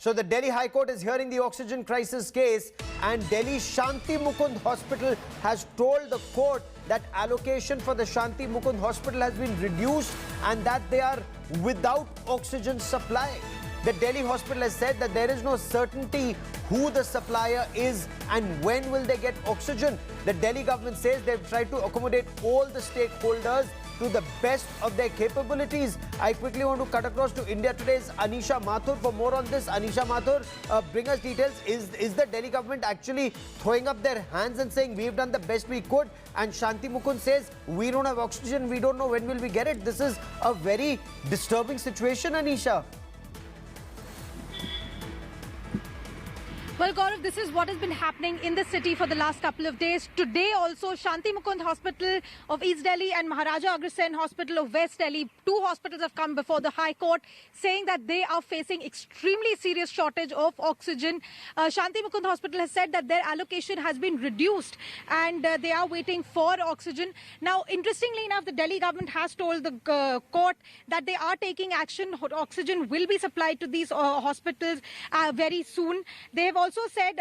So the Delhi High Court is hearing the oxygen crisis case, and Delhi Shanti Mukund Hospital has told the court that allocation for the Shanti Mukund Hospital has been reduced and that they are without oxygen supply. The Delhi hospital has said that there is no certainty who the supplier is and when will they get oxygen. The Delhi government says they've tried to accommodate all the stakeholders to the best of their capabilities. I quickly want to cut across to India Today's Anisha Mathur for more on this. Anisha Mathur, bring us details. Is the Delhi government actually throwing up their hands and saying we've done the best we could, and Shanti Mukund says we don't have oxygen, we don't know when will we get it? This is a very disturbing situation, Anisha. Well, Gaurav, this is what has been happening in the city for the last couple of days. Today also, Shanti Mukund Hospital of East Delhi and Maharaja Agrasen Hospital of West Delhi, two hospitals have come before the High Court saying that they are facing extremely serious shortage of oxygen. Shanti Mukund Hospital has said that their allocation has been reduced and they are waiting for oxygen. Now, interestingly enough, the Delhi government has told the court that they are taking action. Oxygen will be supplied to these hospitals very soon. They have also said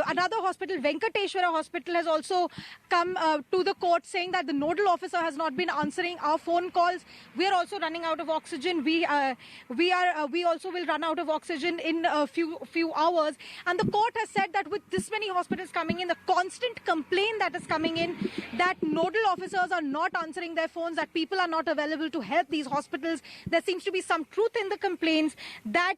another hospital, Venkateshwara Hospital, has also come to the court saying that the nodal officer has not been answering our phone calls. We are also running out of oxygen. We also will run out of oxygen in a few hours. And the court has said that with this many hospitals coming in, the constant complaint that is coming in that nodal officers are not answering their phones, that people are not available to help these hospitals. There seems to be some truth in the complaints. That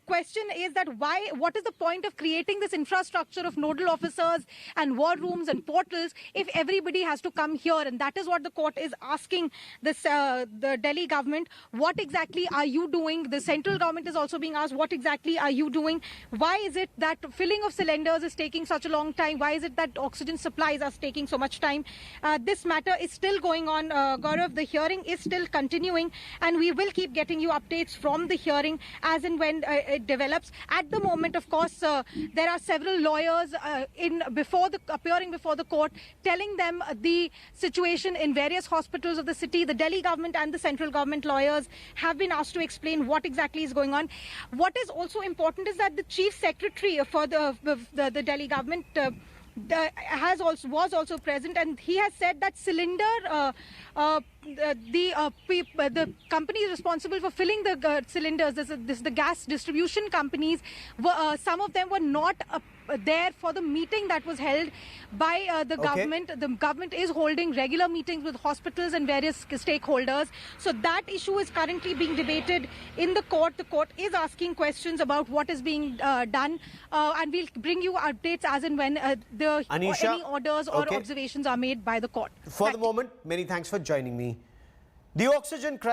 question is that what is the point of creating this infrastructure of nodal officers and war rooms and portals if everybody has to come here? And that is what the court is asking the Delhi government. What exactly are you doing? The central government is also being asked, what exactly are you doing? Why is it that filling of cylinders is taking such a long time? Why is it that oxygen supplies are taking so much time? This matter is still going on, Gaurav. The hearing is still continuing, and we will keep getting you updates from the hearing as and when it develops. At the moment, of course, there are several lawyers appearing before the court, telling them the situation in various hospitals of the city. The Delhi government and the central government lawyers have been asked to explain what exactly is going on. What is also important is that the chief secretary for the Delhi government was also present, and he has said that the companies responsible for filling the cylinders, the gas distribution companies, some of them were not there for the meeting that was held by the government. The government is holding regular meetings with hospitals and various stakeholders. So that issue is currently being debated in the court. The court is asking questions about what is being done, and we'll bring you updates as and when any orders or observations are made by the court. For the moment, many thanks for joining me. The oxygen crisis